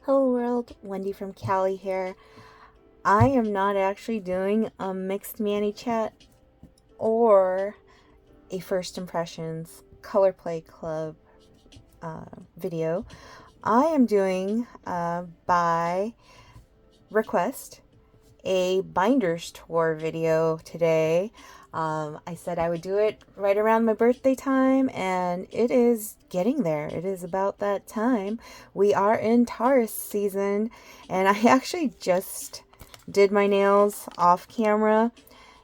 Hello world, Wendy from Cali here. I am not actually doing a mixed mani chat or a first impressions color play club video. I am doing by request a binders tour video today. I said I would do it right around my birthday time, and it is getting there. It is about that time. We are in Taurus season, and I actually just did my nails off camera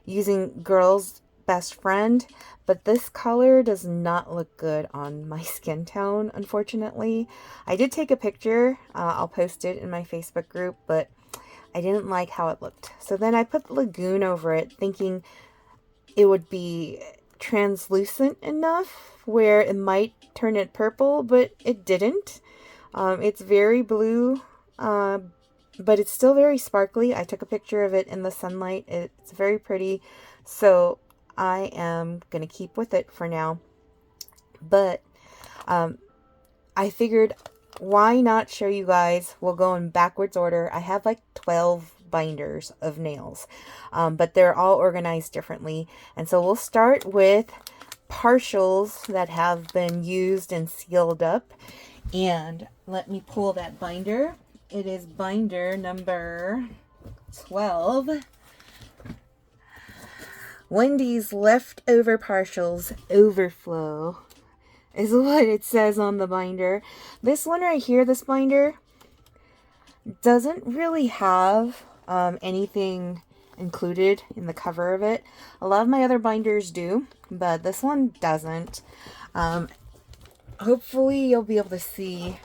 using Girl's Best Friend, but this color does not look good on my skin tone, unfortunately. I did take a picture. I'll post it in my Facebook group, but I didn't like how it looked. So then I put Lagoon over it, thinking it would be translucent enough where it might turn it purple, but it didn't. It's very blue, but it's still very sparkly. I took a picture of it in the sunlight. It's very pretty, so I am going to keep with it for now. But I figured, why not show you guys? We'll go in backwards order. I have like 12 binders of nails, but they're all organized differently. And so we'll start with partials that have been used and sealed up. And let me pull that binder. It is binder number 12. Wendy's Leftover Partials Overflow is what it says on the binder. This one right here, this binder, doesn't really have anything included in the cover of it. A lot of my other binders do, but this one doesn't. Hopefully you'll be able to see.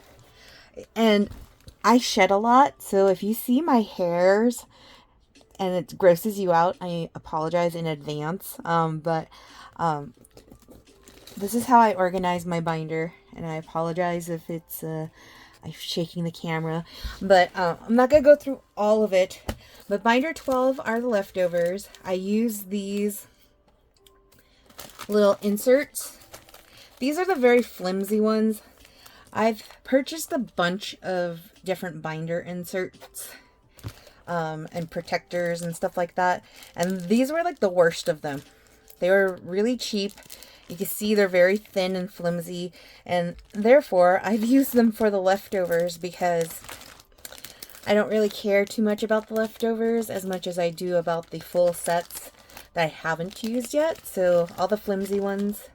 And I shed a lot, so if you see my hairs and it grosses you out, I apologize in advance. This is how I organize my binder, and I apologize if it's I'm shaking the camera, but I'm not going to go through all of it. But binder 12 are the leftovers. I use these little inserts. These are the very flimsy ones. I've purchased a bunch of different binder inserts and protectors and stuff like that, and these were like the worst of them. They were really cheap. You can see they're very thin and flimsy, and therefore I've used them for the leftovers because I don't really care too much about the leftovers as much as I do about the full sets that I haven't used yet. So all the flimsy ones,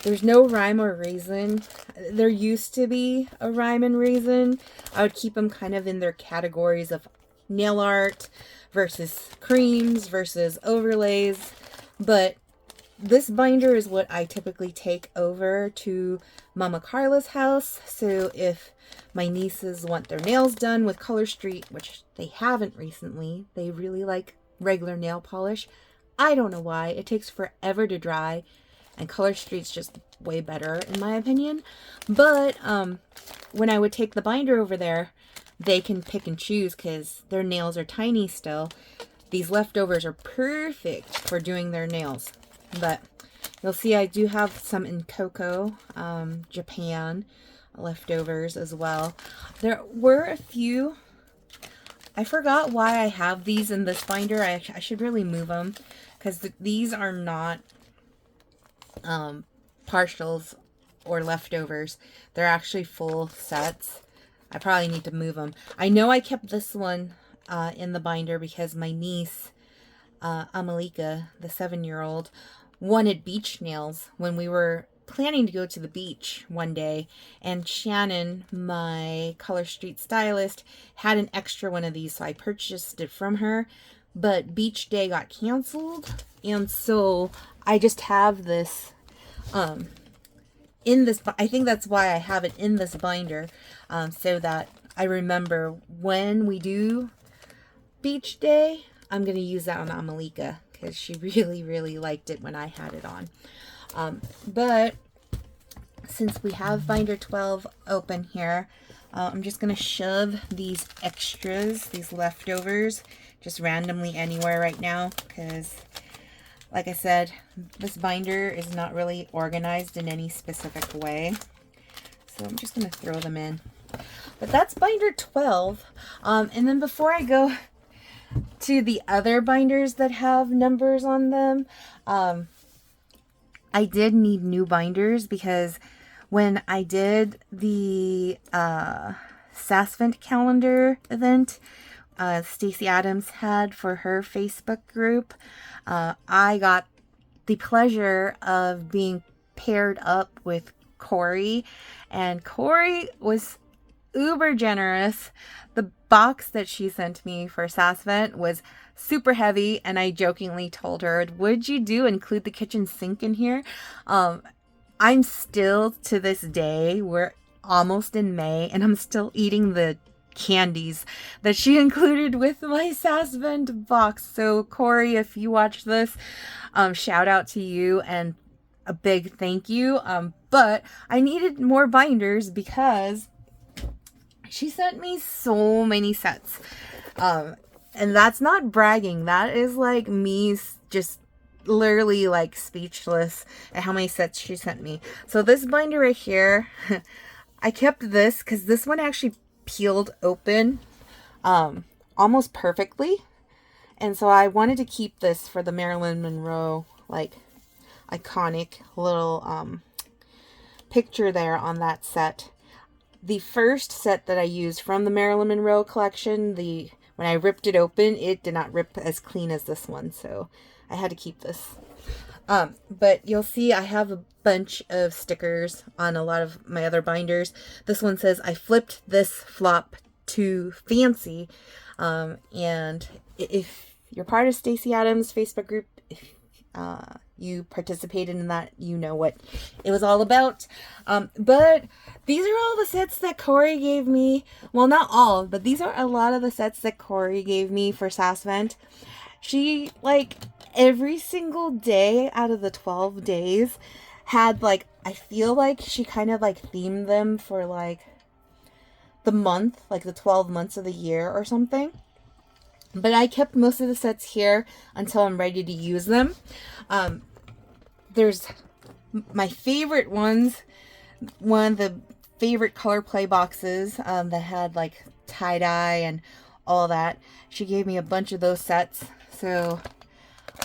there's no rhyme or reason. There used to be a rhyme and reason. I would keep them kind of in their categories of nail art versus creams versus overlays, but this binder is what I typically take over to Mama Carla's house. So if my nieces want their nails done with Color Street, which they haven't recently, they really like regular nail polish. I don't know why. It takes forever to dry, and Color Street's just way better in my opinion. But when I would take the binder over there, they can pick and choose because their nails are tiny still. These leftovers are perfect for doing their nails. But you'll see I do have some in Cocoa, Japan leftovers as well. There were a few. I forgot why I have these in this binder. I should really move them because these are not partials or leftovers. They're actually full sets. I probably need to move them. I know I kept this one in the binder because my niece, Amalika, the 7-year-old, wanted beach nails when we were planning to go to the beach one day, and Shannon, my Color Street stylist, had an extra one of these, so I purchased it from her. But beach day got canceled, and so I just have this in this. I think that's why I have it in this binder, so that I remember when we do beach day, I'm going to use that on Amalika because she really, really liked it when I had it on. But since we have binder 12 open here, I'm just going to shove these extras, these leftovers, just randomly anywhere right now because, like I said, this binder is not really organized in any specific way. So I'm just going to throw them in. But that's binder 12. And then before I go to the other binders that have numbers on them, I did need new binders because when I did the Sassvent calendar event Stacy Adams had for her Facebook group, I got the pleasure of being paired up with Corey, and Corey was uber generous. The box that she sent me for Sassvent was super heavy, and I jokingly told her, would you include the kitchen sink in here? I'm still, to this day, we're almost in May, and I'm still eating the candies that she included with my Sassvent box. So Corey, if you watch this, shout out to you and a big thank you. But I needed more binders because she sent me so many sets. And that's not bragging. That is like me just literally like speechless at how many sets she sent me. So this binder right here, I kept this because this one actually peeled open almost perfectly. And so I wanted to keep this for the Marilyn Monroe like iconic little picture there on that set. The first set that I used from the Marilyn Monroe collection, when I ripped it open, it did not rip as clean as this one, so I had to keep this. But you'll see I have a bunch of stickers on a lot of my other binders. This one says, I flipped this flop to fancy. And if you're part of Stacy Adams' Facebook group, if you participated in that, you know what it was all about. But these are all the sets that Corey gave me. Well, not all, but these are a lot of the sets that Corey gave me for Sassvent. She, like, every single day out of the 12 days had, like, I feel like she kind of, like, themed them for, like, the month, like the 12 months of the year or something. But I kept most of the sets here until I'm ready to use them. There's my favorite ones, one of the favorite color play boxes that had like tie-dye and all that. She gave me a bunch of those sets, so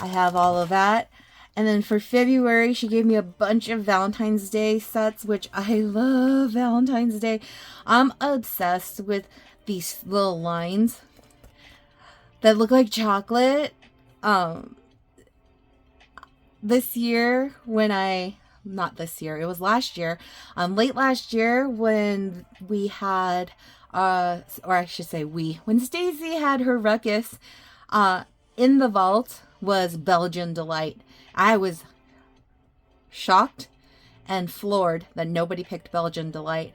I have all of that. And then for February, she gave me a bunch of Valentine's Day sets, which I love Valentine's Day. I'm obsessed with these little lines that look like chocolate. This year, not this year, it was last year, late last year when we had, or I should say when Stacy had her ruckus, in the vault was Belgian Delight. I was shocked and floored that nobody picked Belgian Delight.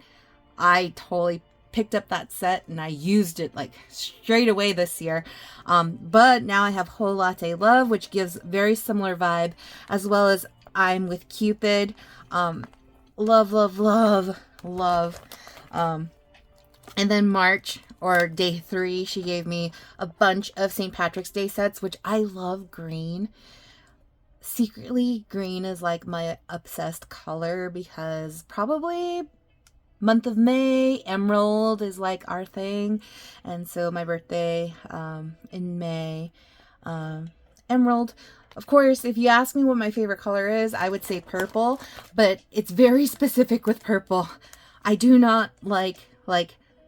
I totally picked up that set and I used it like straight away this year. But now I have Whole Latte Love, which gives very similar vibe, as well as I'm with Cupid. Love, love, love, love. And then March, or day 3, she gave me a bunch of St. Patrick's Day sets, which I love green. Secretly, green is like my obsessed color because probably month of May, emerald is like our thing. And so my birthday in May, emerald. Of course, if you ask me what my favorite color is, I would say purple, but it's very specific with purple. I do not like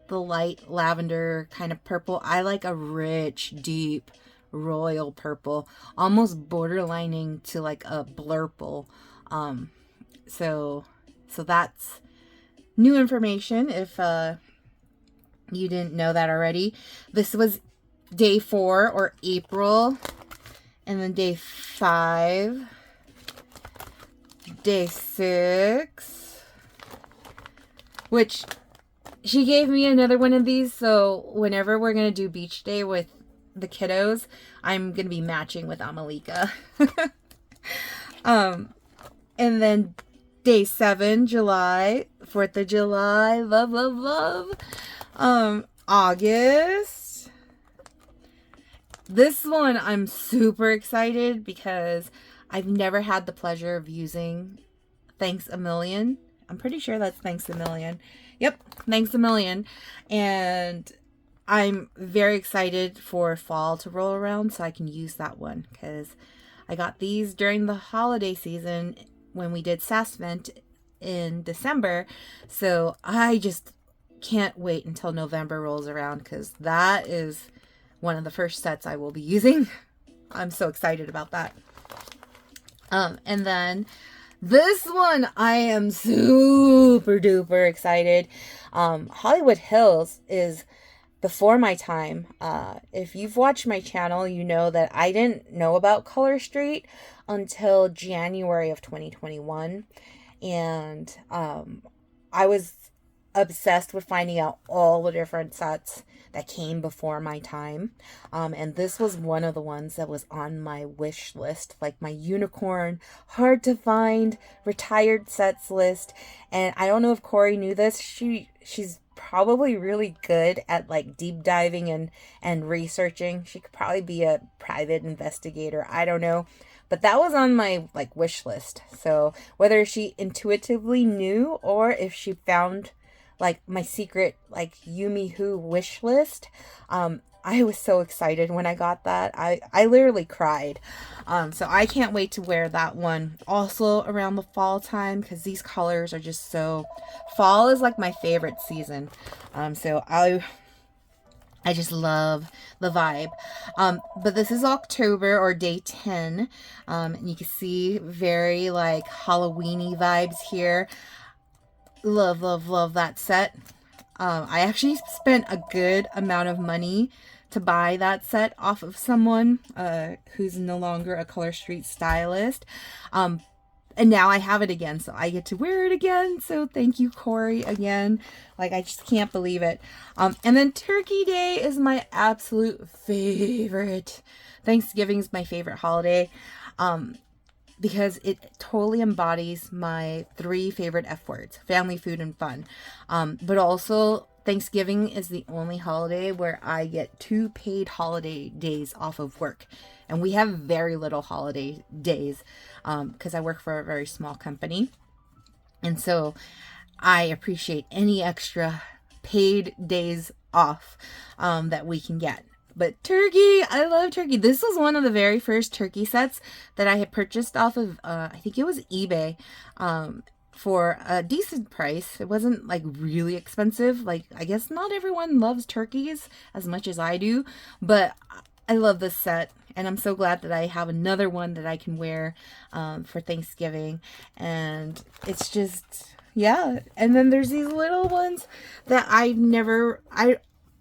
the light lavender kind of purple. I like a rich, deep, royal purple, almost borderlining to like a blurple. So that's new information if you didn't know that already. This was day 4, or April, and then day 5, day 6, which she gave me another one of these, so whenever we're gonna do beach day with the kiddos, I'm gonna be matching with Amalika. And then day 7, July, 4th of July, love, love, love. August. This one I'm super excited because I've never had the pleasure of using Thanks a Million. I'm pretty sure that's Thanks a Million. Yep, thanks a million. And I'm very excited for fall to roll around so I can use that one, because I got these during the holiday season when we did Sassvent in December. So I just can't wait until November rolls around, because that is one of the first sets I will be using. I'm so excited about that. And then this one, I am super duper excited. Hollywood Hills is before my time. If you've watched my channel, you know that I didn't know about Color Street until January of 2021. And I was obsessed with finding out all the different sets that came before my time. And this was one of the ones that was on my wish list, like my unicorn, hard to find, retired sets list. And I don't know if Corey knew this. She's probably really good at like deep diving and researching. She could probably be a private investigator. I don't know. But that was on my like wish list. So whether she intuitively knew or if she found like my secret like Yumi Who wish list, I was so excited when I got that. I literally cried. So I can't wait to wear that one also around the fall time, because these colors are just so, fall is like my favorite season. So I just love the vibe. But this is October, or day 10. And you can see very like Halloween-y vibes here. Love, love, love that set. I actually spent a good amount of money to buy that set off of someone who's no longer a Color Street stylist. And now I have it again, so I get to wear it again. So thank you, Corey, again. Like, I just can't believe it. And then Turkey Day is my absolute favorite. Thanksgiving is my favorite holiday. Because it totally embodies my 3 favorite F words: family, food, and fun. But also, Thanksgiving is the only holiday where I get 2 paid holiday days off of work. And we have very little holiday days because I work for a very small company. And so I appreciate any extra paid days off that we can get. But turkey, I love turkey. This was one of the very first turkey sets that I had purchased off of, I think it was eBay, for a decent price. It wasn't like really expensive. Like, I guess not everyone loves turkeys as much as I do, but I love this set. And I'm so glad that I have another one that I can wear for Thanksgiving. And it's just, yeah. And then there's these little ones that I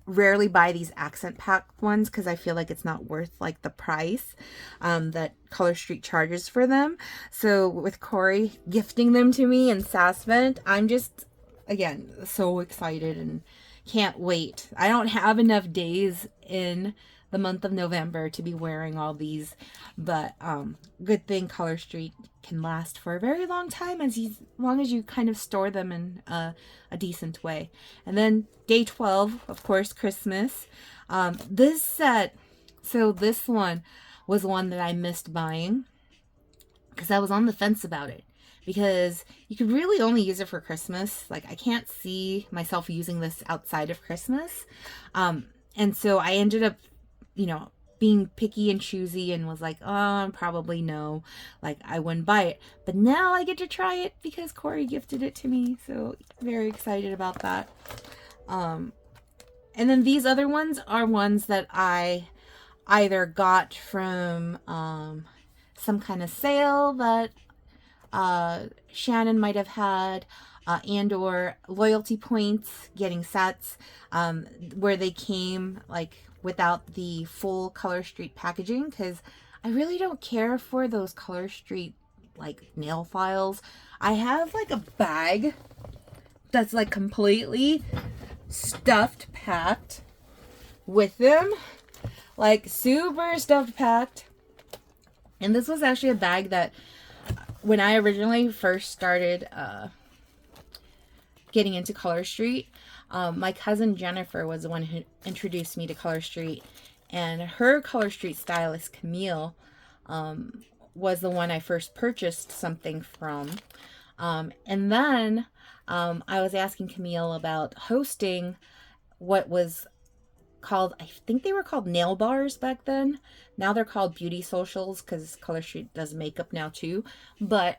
rarely buy these accent pack ones because I feel like it's not worth like the price that Color Street charges for them. So with Corey gifting them to me in Sassvent, I'm just, again, so excited and can't wait. I don't have enough days in the month of November to be wearing all these, but good thing Color Street can last for a very long time, as long as you kind of store them in a decent way. And then day 12, of course, Christmas. This set, so this one was one that I missed buying because I was on the fence about it, because you could really only use it for Christmas. Like, I can't see myself using this outside of Christmas. And so I ended up, being picky and choosy and was like, oh, probably no, like I wouldn't buy it. But now I get to try it because Corey gifted it to me. So very excited about that. And then these other ones are ones that I either got from some kind of sale that Shannon might have had, and or loyalty points, getting sets where they came like without the full Color Street packaging, because I really don't care for those Color Street like nail files. I have like a bag that's like completely stuffed packed with them, like super stuffed packed. And this was actually a bag that when I originally first started getting into Color Street, my cousin Jennifer was the one who introduced me to Color Street, and her Color Street stylist Camille was the one I first purchased something from. And then I was asking Camille about hosting what was called, I think they were called nail bars back then. Now they're called beauty socials because Color Street does makeup now too. But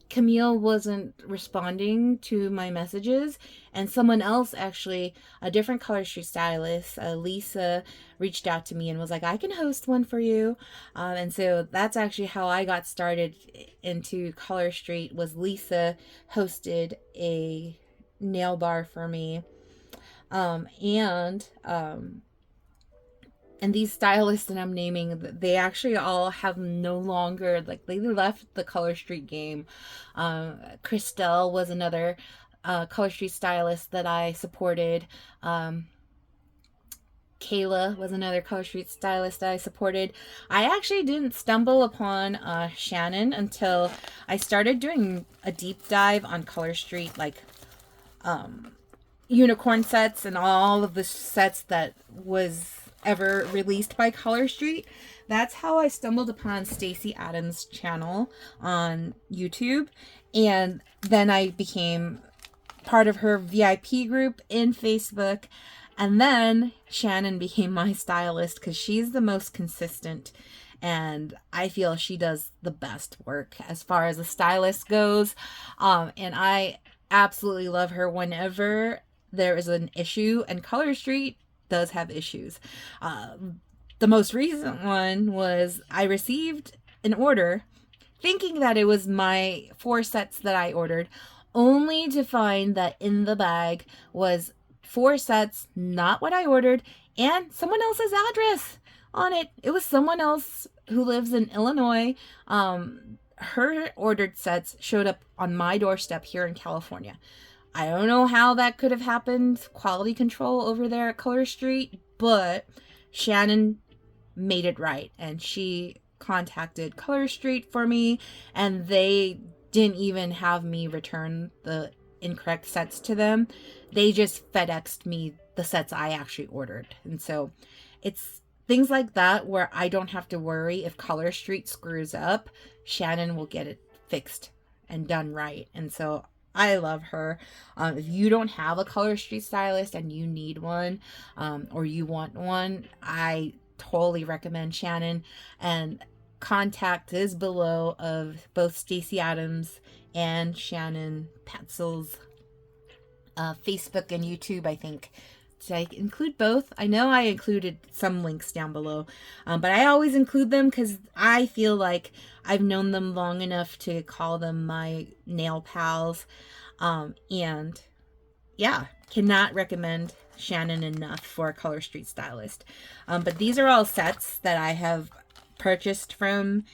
Camille wasn't responding to my messages, and someone else, actually a different Color Street stylist, Lisa, reached out to me and was like, I can host one for you. And so that's actually how I got started into Color Street. Was Lisa hosted a nail bar for me. And these stylists that I'm naming, they actually all have no longer, like, they left the Color Street game. Christelle was another Color Street stylist that I supported. Kayla was another Color Street stylist that I supported. I actually didn't stumble upon Shannon until I started doing a deep dive on Color Street, like unicorn sets and all of the sets that was ever released by Color Street. That's how I stumbled upon Stacy Adams' channel on YouTube, and then I became part of her VIP group in Facebook, and then Shannon became my stylist because she's the most consistent, and I feel she does the best work as far as a stylist goes, and I absolutely love her whenever there is an issue, and Color Street does have issues. The most recent one was I received an order thinking that it was my 4 sets that I ordered, only to find that in the bag was 4 sets, not what I ordered, and someone else's address on it. It was someone else who lives in Illinois. Her ordered sets showed up on my doorstep here in California. I don't know how that could have happened, quality control over there at Color Street, but Shannon made it right, and she contacted Color Street for me, and they didn't even have me return the incorrect sets to them. They just FedExed me the sets I actually ordered. And so it's things like that where I don't have to worry if Color Street screws up. Shannon will get it fixed and done right. And so I love her. If you don't have a Color Street stylist and you need one, or you want one, I totally recommend Shannon. And contact is below of both Stacy Adams and Shannon Paetzel's Facebook and YouTube, I think. Did I include both? I know I included some links down below, but I always include them because I feel like I've known them long enough to call them my nail pals. And yeah, cannot recommend Shannon enough for a Color Street stylist. But these are all sets that I have purchased from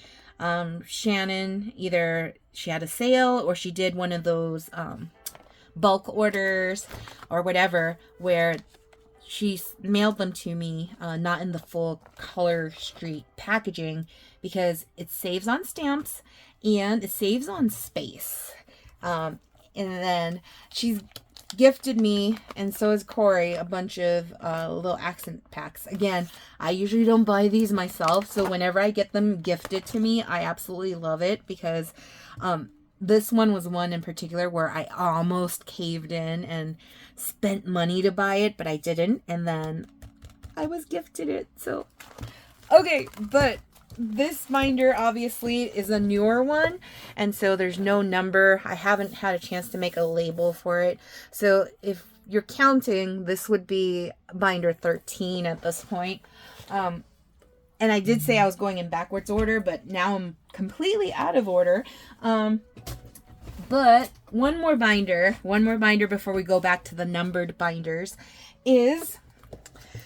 Shannon. Either she had a sale or she did one of those bulk orders or whatever, where she mailed them to me, not in the full Color Street packaging, because it saves on stamps and it saves on space. And then she's gifted me, and so has Corey, a bunch of little accent packs. Again, I usually don't buy these myself, so whenever I get them gifted to me, I absolutely love it, because this one was one in particular where I almost caved in and spent money to buy it, but I didn't, and then I was gifted it. So okay, but this binder obviously is a newer one, and so there's no number. I haven't had a chance to make a label for it, so if you're counting, this would be binder 13 at this point. And I did say I was going in backwards order, but now I'm completely out of order. But one more binder before we go back to the numbered binders is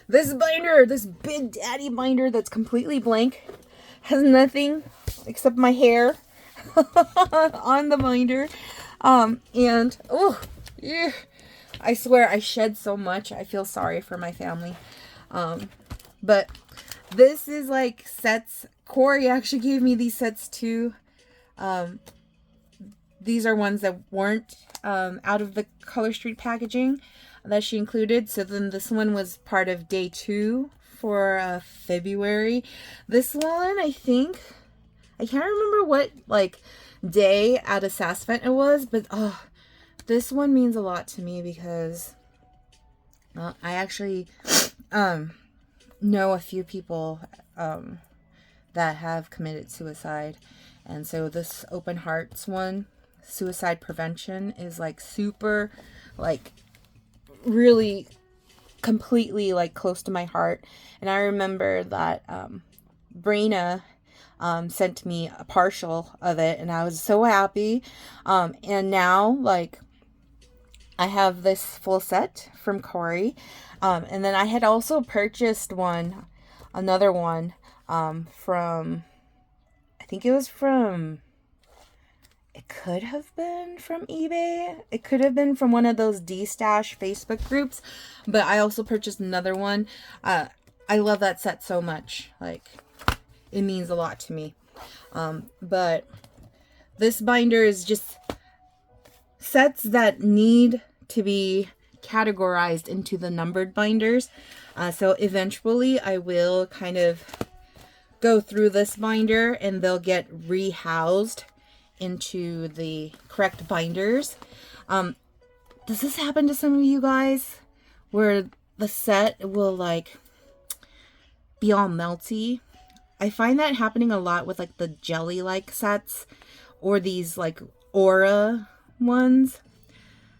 this binder, this Big Daddy binder that's completely blank. Has nothing except my hair on the binder. And oh, yeah, I swear I shed so much. I feel sorry for my family. But this is like sets. Corey actually gave me these sets too. These are ones that weren't out of the Color Street packaging that she included. So then this one was part of day 2 for February. This one, I think, I can't remember what like day at a SAS event it was, but this one means a lot to me because I actually know a few people that have committed suicide, and so this Open Hearts one, suicide prevention, is like super, like really completely like close to my heart. And I remember that Brina sent me a partial of it, and I was so happy. And now, like, I have this full set from Corey. And then I had also purchased another one from, I think it was from, it could have been from eBay. It could have been from one of those D-Stash Facebook groups. But I also purchased another one. I love that set so much. Like, it means a lot to me. But this binder is just sets that need to be categorized into the numbered binders. So eventually I will kind of go through this binder and they'll get rehoused into the correct binders. Does this happen to some of you guys where the set will like be all melty? I find that happening a lot with like the jelly like sets or these like aura ones.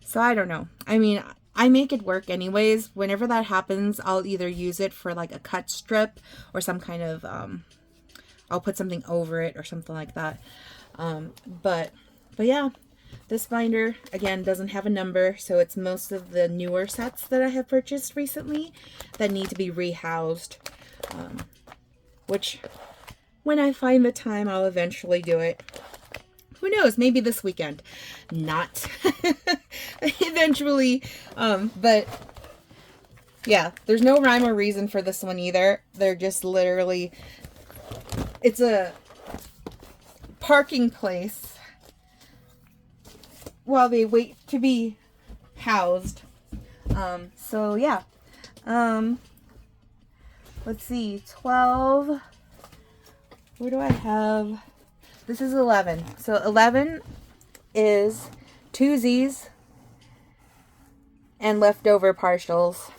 So I don't know. I mean, I make it work anyways. Whenever that happens, I'll either use it for like a cut strip or some kind of I'll put something over it or something like that. But yeah, this binder again doesn't have a number, so it's most of the newer sets that I have purchased recently that need to be rehoused. Which, when I find the time, I'll eventually do it. Who knows? Maybe this weekend. Not. Eventually. But yeah, there's no rhyme or reason for this one either. They're just literally, it's a parking place while they wait to be housed. So yeah. Let's see, 12. Where do I have? This is 11. So 11 is twosies and leftover partials.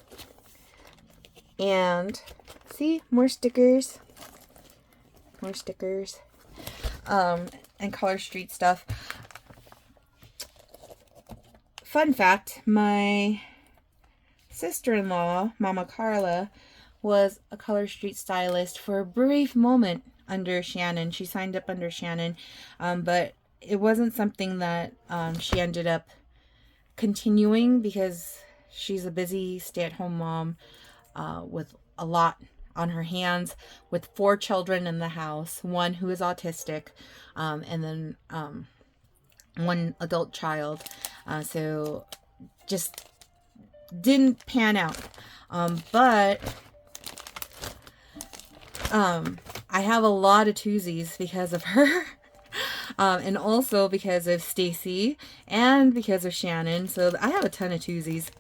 And see, more stickers. More stickers. And Color Street stuff. Fun fact, my sister-in-law, Mama Carla, was a Color Street stylist for a brief moment under Shannon. She signed up under Shannon, but it wasn't something that she ended up continuing because she's a busy stay-at-home mom with a lot on her hands, with 4 children in the house, 1 who is autistic, and then 1 adult child. So just didn't pan out. But I have a lot of twosies because of her. And also because of Stacy and because of Shannon. So I have a ton of twosies.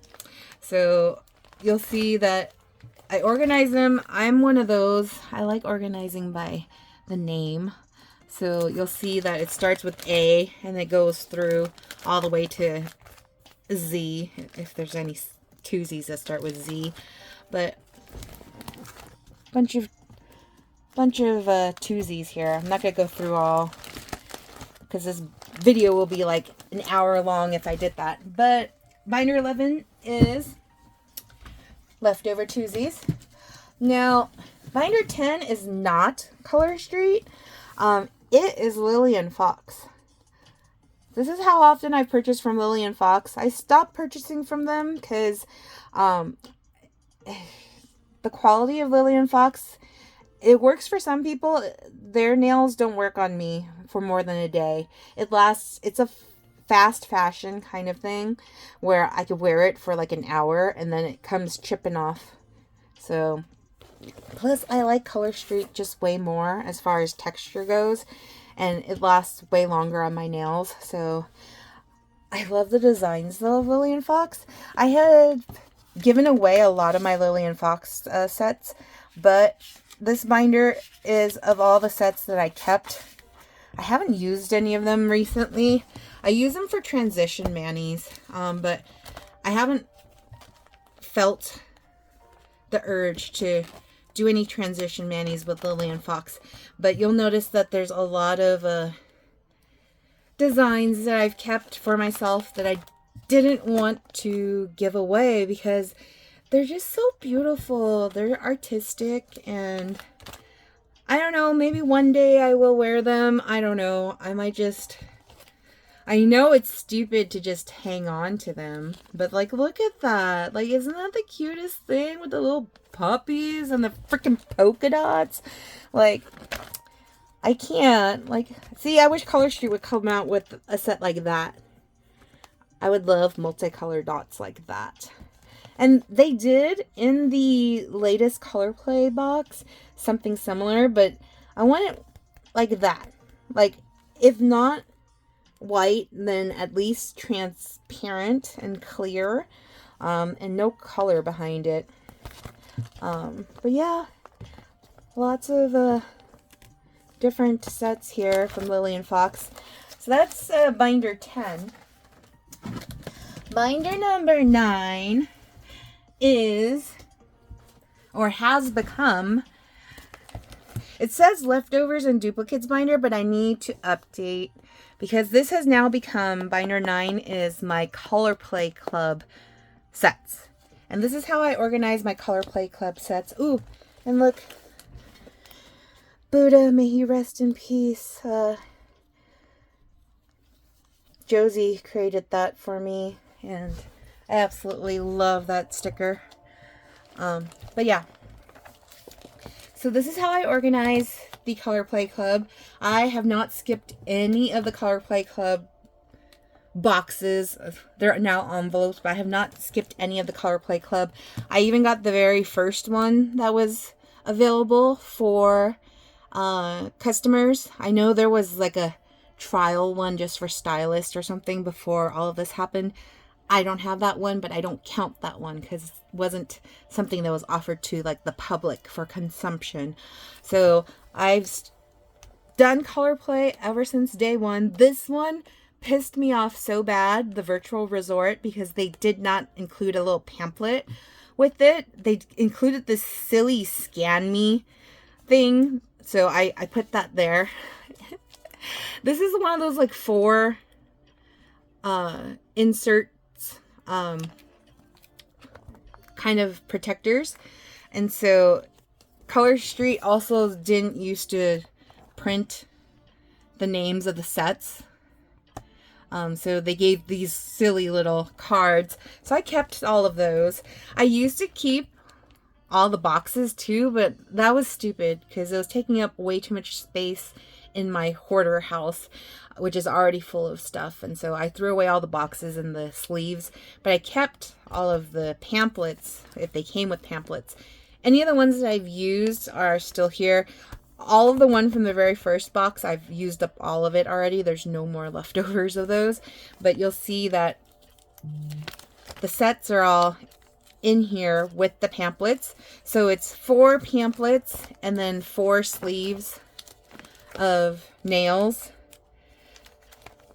So you'll see that I organize them. I'm one of those. I like organizing by the name. So you'll see that it starts with A and it goes through all the way to Z, if there's any twosies that start with Z. But bunch of twosies here. I'm not going to go through all because this video will be like an hour long if I did that. But binder 11 is leftover twosies. Now, binder 10 is not Color Street. It is Lillian Fox. This is how often I purchase from Lillian Fox. I stopped purchasing from them because the quality of Lillian Fox, it works for some people. Their nails don't work on me for more than a day. It lasts, it's a fast fashion kind of thing where I could wear it for like an hour and then it comes chipping off. So, plus I like Color Street just way more as far as texture goes, and it lasts way longer on my nails. So I love the designs though of Lillian Fox. I had given away a lot of my Lillian Fox sets, but this binder is of all the sets that I kept. I haven't used any of them recently. I use them for transition manis, but I haven't felt the urge to do any transition manis with Lillian Fox. But you'll notice that there's a lot of designs that I've kept for myself that I didn't want to give away because they're just so beautiful. They're artistic, and I don't know, maybe one day I will wear them. I don't know. I might just... I know it's stupid to just hang on to them, but like, look at that. Like, isn't that the cutest thing with the little puppies and the freaking polka dots? Like, I can't. Like, see, I wish Color Street would come out with a set like that. I would love multicolored dots like that. And they did in the latest Color Play box, something similar, but I want it like that. Like, if not white, then at least transparent and clear, and no color behind it. But yeah, lots of different sets here from Lillian Fox. So that's binder 10. Binder number 9 is, or has become, it says leftovers and duplicates binder, but I need to update because this has now become, binder 9 is my Color Play Club sets. And this is how I organize my Color Play Club sets. Ooh, and look, Buddha, may he rest in peace. Josie created that for me, and I absolutely love that sticker. But yeah, so this is how I organize the Color Play Club. I have not skipped any of the Color Play Club boxes. They're now envelopes, but I have not skipped any of the Color Play Club. I even got the very first one that was available for customers. I know there was like a trial one just for stylists or something before all of this happened. I don't have that one, but I don't count that one because it wasn't something that was offered to like the public for consumption. So I've done Color Play ever since day one. This one pissed me off so bad, the Virtual Resort, because they did not include a little pamphlet with it. They included this silly Scan Me thing, so I put that there. This is one of those like 4 insert kind of protectors, and so Color Street also didn't used to print the names of the sets, so they gave these silly little cards, so I kept all of those. I used to keep all the boxes too, but that was stupid because it was taking up way too much space in my hoarder house, which is already full of stuff. And so I threw away all the boxes and the sleeves, but I kept all of the pamphlets if they came with pamphlets. Any of the ones that I've used are still here. All of the one from the very first box, I've used up all of it already. There's no more leftovers of those, but you'll see that the sets are all in here with the pamphlets. So it's 4 pamphlets and then 4 sleeves of nails.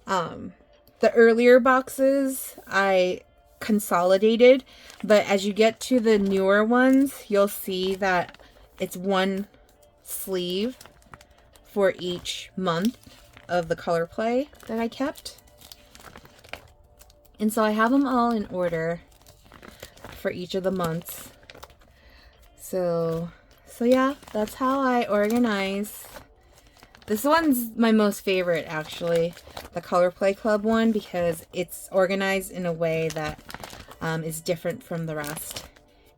The earlier boxes I consolidated, but as you get to the newer ones, you'll see that it's 1 sleeve for each month of the Color Play that I kept. And so I have them all in order for each of the months. So yeah, that's how I organize. This one's my most favorite, actually, the Color Play Club one, because it's organized in a way that is different from the rest.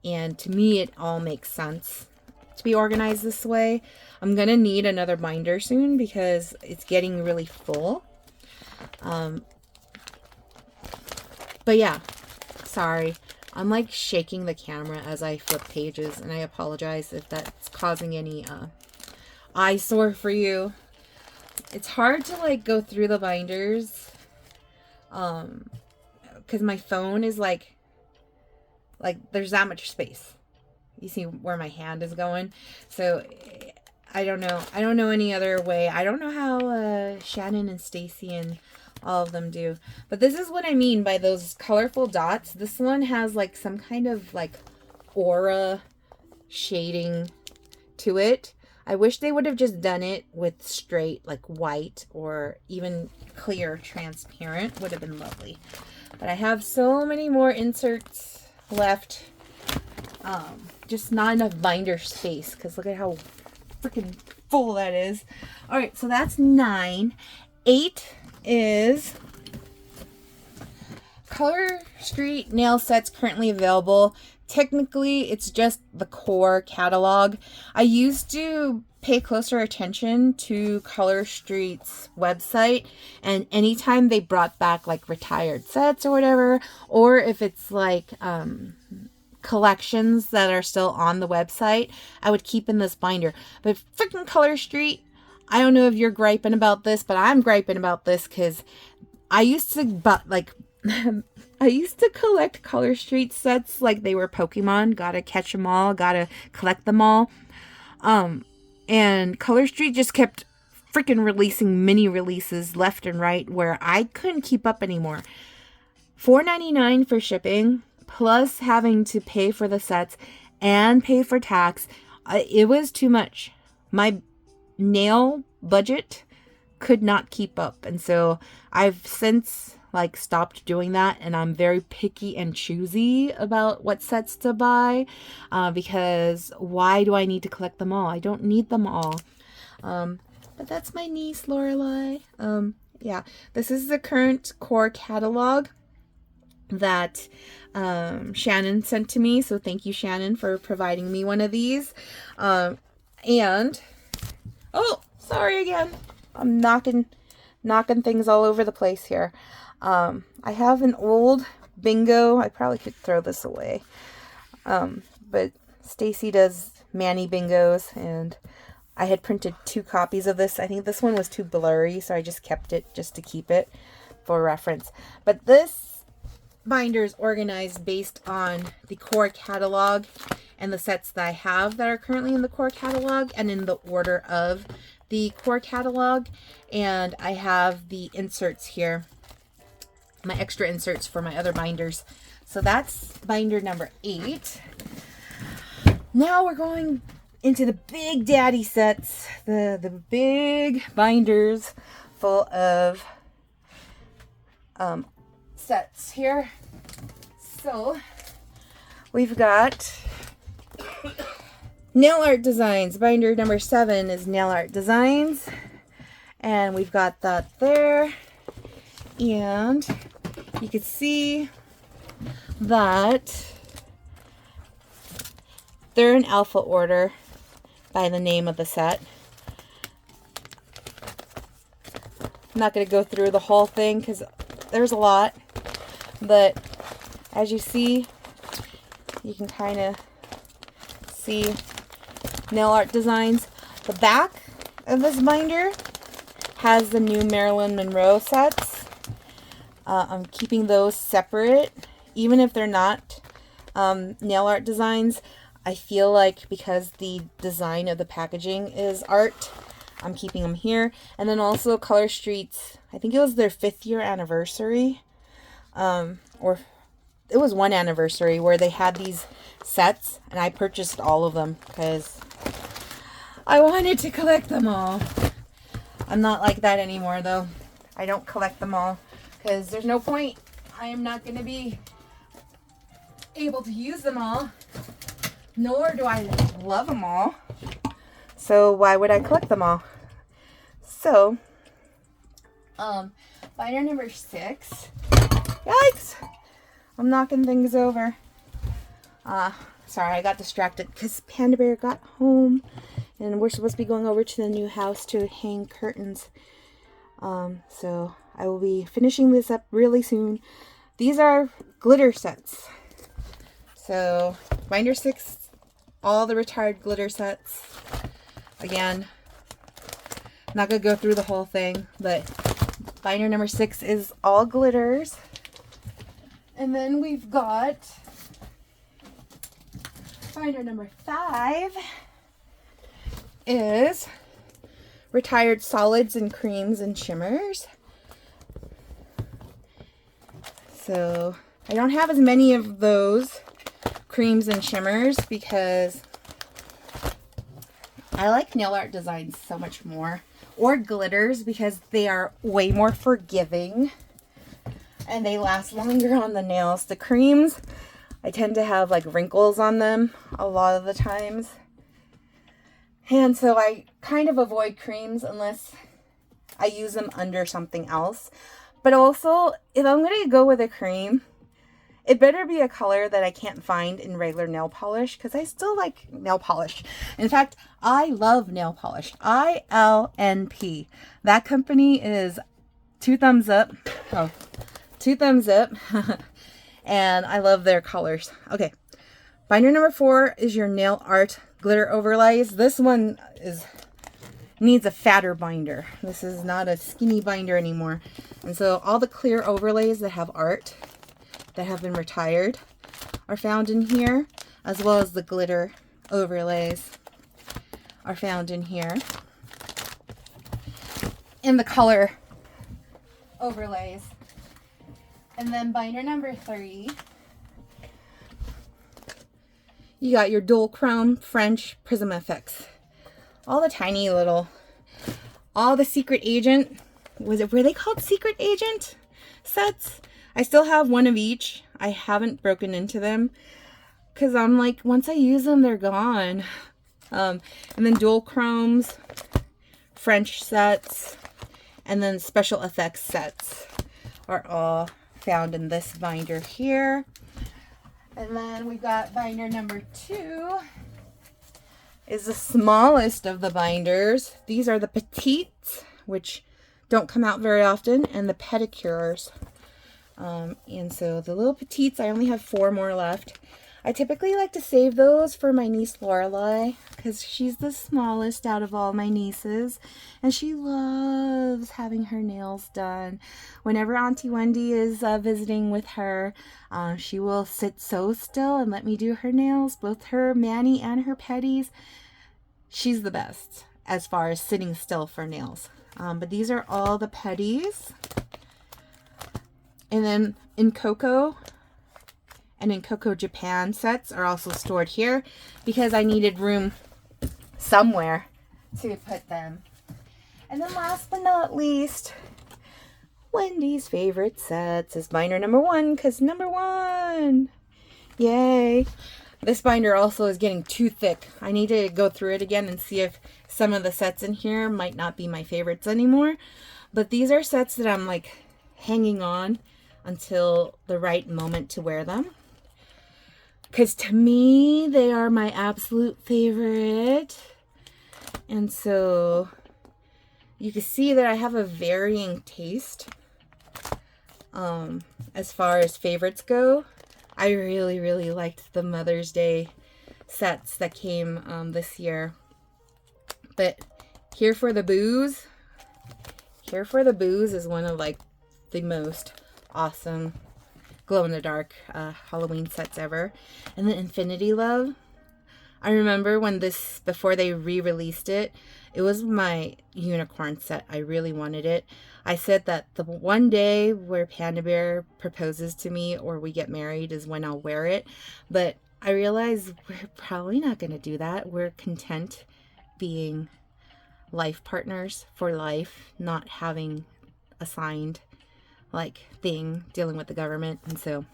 And to me, it all makes sense to be organized this way. I'm going to need another binder soon because it's getting really full. But yeah, sorry. I'm like shaking the camera as I flip pages, and I apologize if that's causing any eyesore for you. It's hard to like go through the binders because my phone is like there's that much space. You see where my hand is going, so I don't know. I don't know any other way. I don't know how Shannon and Stacy and all of them do. But this is what I mean by those colorful dots. This one has like some kind of like aura shading to it. I wish they would have just done it with straight like white or even clear transparent. Would have been lovely. But I have so many more inserts left. Just not enough binder space because look at how freaking full that is. All right, so that's 9. 8 is Color Street nail sets currently available. Technically, it's just the core catalog. I used to pay closer attention to Color Street's website, and anytime they brought back like retired sets or whatever, or if it's like collections that are still on the website, I would keep in this binder. But freaking Color Street, I don't know if you're griping about this, but I'm griping about this because I used to I used to collect Color Street sets like they were Pokemon. Gotta catch them all. Gotta collect them all. And Color Street just kept freaking releasing mini releases left and right where I couldn't keep up anymore. $4.99 for shipping, plus having to pay for the sets and pay for tax. It was too much. My nail budget could not keep up. And so I've since like stopped doing that, and I'm very picky and choosy about what sets to buy because why do I need to collect them all? I don't need them all. But that's my niece Lorelai. Yeah, this is the current core catalog that Shannon sent to me, so thank you, Shannon, for providing me one of these. And oh, sorry again, I'm knocking things all over the place here. I have an old bingo. I probably could throw this away. But Stacy does Manny bingos, and I had printed 2 copies of this. I think this one was too blurry, so I just kept it just to keep it for reference. But this binder is organized based on the core catalog and the sets that I have that are currently in the core catalog and in the order of the core catalog. And I have the inserts here, my extra inserts for my other binders. So that's binder number 8. Now we're going into the big daddy sets, the big binders full of sets here. So we've got Nail Art Designs. Binder number 7 is Nail Art Designs, and we've got that there. And you can see that they're in alpha order by the name of the set. I'm not going to go through the whole thing because there's a lot, but as you see, you can kind of see Nail Art Designs. The back of this binder has the new Marilyn Monroe sets. I'm keeping those separate, even if they're not Nail Art Designs. I feel like because the design of the packaging is art, I'm keeping them here. And then also Color Street's, I think it was their 5th year anniversary, or it was one anniversary where they had these sets, and I purchased all of them because I wanted to collect them all. I'm not like that anymore though. I don't collect them all because there's no point. I am not going to be able to use them all, nor do I love them all. So why would I collect them all? So, binder number 6. Yikes! I'm knocking things over. Sorry, I got distracted because Panda Bear got home, and we're supposed to be going over to the new house to hang curtains. So I will be finishing this up really soon. These are glitter sets. So binder 6, all the retired glitter sets. Again, not gonna go through the whole thing, but binder number 6 is all glitters. And then we've got binder number 5. is Retired Solids and Creams and Shimmers. So I don't have as many of those creams and shimmers because I like nail art designs so much more. Or glitters because they are way more forgiving and they last longer on the nails. The creams, I tend to have like wrinkles on them a lot of the times. And so I kind of avoid creams unless I use them under something else. But also, if I'm going to go with a cream, it better be a color that I can't find in regular nail polish because I still like nail polish. In fact, I love nail polish. ILNP. That company is 2 thumbs up. Oh, 2 thumbs up. And I love their colors. Okay. Binder number 4 is your nail art glitter overlays. This one needs a fatter binder. This is not a skinny binder anymore. And so all the clear overlays that have art that have been retired are found in here, as well as the glitter overlays are found in here. And the color overlays. And then binder number 3, you got your dual chrome French prism effects. All the tiny little, all the secret agent, were they called secret agent sets? I still have one of each. I haven't broken into them because I'm like, once I use them, they're gone. And then dual chromes, French sets, and then special effects sets are all found in this binder here. And then we've got binder number 2 is the smallest of the binders. These are the petites, which don't come out very often, and the pedicures. And so the little petites, I only have 4 more left. I typically like to save those for my niece Lorelei because she's the smallest out of all my nieces and she loves having her nails done. Whenever Auntie Wendy is visiting with her, she will sit so still and let me do her nails, both her mani and her pedis. She's the best as far as sitting still for nails. But these are all the pedis. And then in Cocoa and in Cocoa Japan sets are also stored here because I needed room somewhere to put them. And then last but not least, Wendy's favorite sets is binder number 1 because number 1. Yay. This binder also is getting too thick. I need to go through it again and see if some of the sets in here might not be my favorites anymore. But these are sets that I'm like hanging on until the right moment to wear them. Because to me, they are my absolute favorite. And so you can see that I have a varying taste as far as favorites go. I really, really liked the Mother's Day sets that came this year. But Here for the Booze. Here for the Booze is one of like the most awesome glow-in-the-dark Halloween sets ever. And then Infinity Love. I remember when this, before they re-released it, it was my unicorn set. I really wanted it. I said that the one day where Panda Bear proposes to me or we get married is when I'll wear it. But I realized we're probably not going to do that. We're content being life partners for life, not having assigned like thing dealing with the government. And so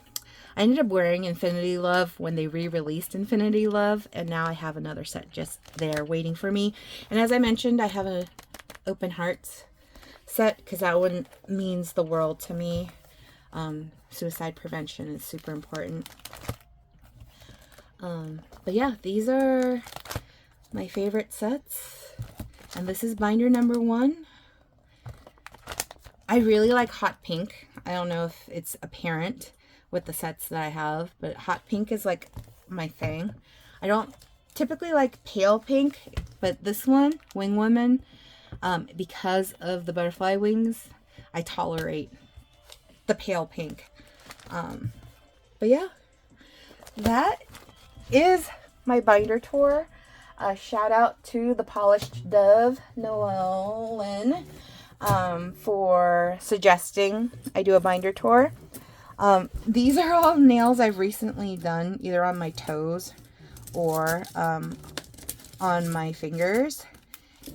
I ended up wearing Infinity Love when they re-released Infinity Love, and now I have another set just there waiting for me. And as I mentioned, I have an Open Hearts set because that one means the world to me. Suicide prevention is super important. But yeah, these are my favorite sets, and this is binder number 1. I really like hot pink. I don't know if it's apparent with the sets that I have, but hot pink is like my thing. I don't typically like pale pink, but this one, Wing Woman, because of the butterfly wings, I tolerate the pale pink. But yeah, that is my binder tour. A shout out to the Polished Dove, Noellen, for suggesting I do a binder tour. These are all nails I've recently done, either on my toes or on my fingers.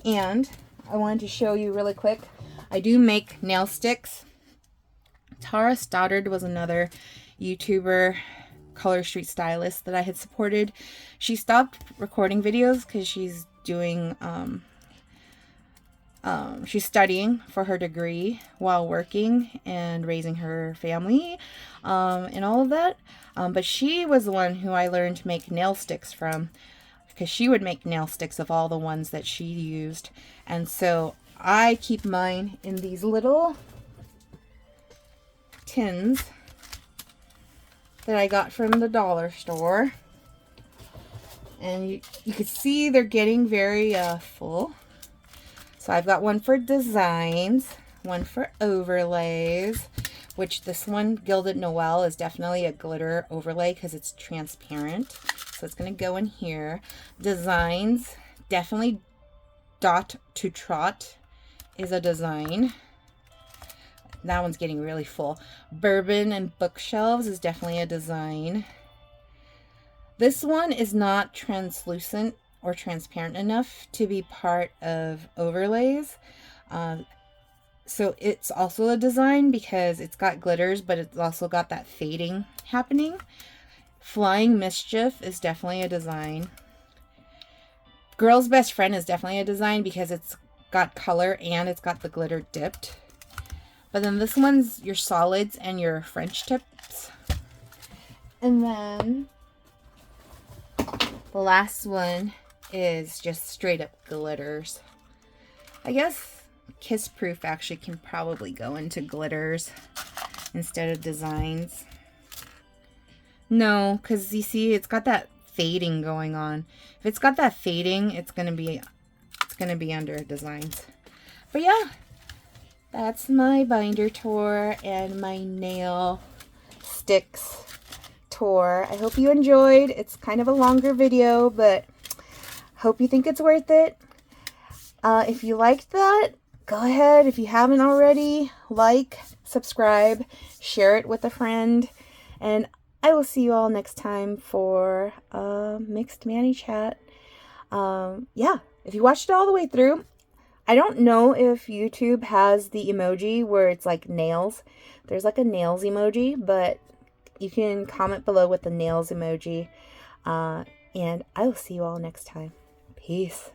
And I wanted to show you really quick, I do make nail sticks. Tara Stoddard was another YouTuber, color street stylist that I had supported. She stopped recording videos because she's doing she's studying for her degree while working and raising her family and all of that, but she was the one who I learned to make nail sticks from, because she would make nail sticks of all the ones that she used. And so I keep mine in these little tins that I got from the dollar store, and you can see they're getting very full. So I've got one for designs, one for overlays, which this one, Gilded Noel, is definitely a glitter overlay because it's transparent. So it's going to go in here. Designs, definitely Dot to Trot is a design. That one's getting really full. Bourbon and Bookshelves is definitely a design. This one is not translucent or transparent enough to be part of overlays. So it's also a design because it's got glitters, but it's also got that fading happening. Flying Mischief is definitely a design. Girl's Best Friend is definitely a design because it's got color and it's got the glitter dipped. But then this one's your solids and your French tips. And then the last one is just straight up glitters. I guess Kiss Proof actually can probably go into glitters instead of designs. No, because you see it's got that fading going on. If it's got that fading, it's gonna be under designs. But yeah, that's my binder tour and my nail sticks tour. I hope you enjoyed. It's kind of a longer video, but hope you think it's worth it. If you liked that, go ahead. If you haven't already, like, subscribe, share it with a friend, and I will see you all next time for a Mixed Mani chat. Yeah, if you watched it all the way through, I don't know if YouTube has the emoji where it's like nails. There's like a nails emoji, but you can comment below with the nails emoji. And I will see you all next time. Peace.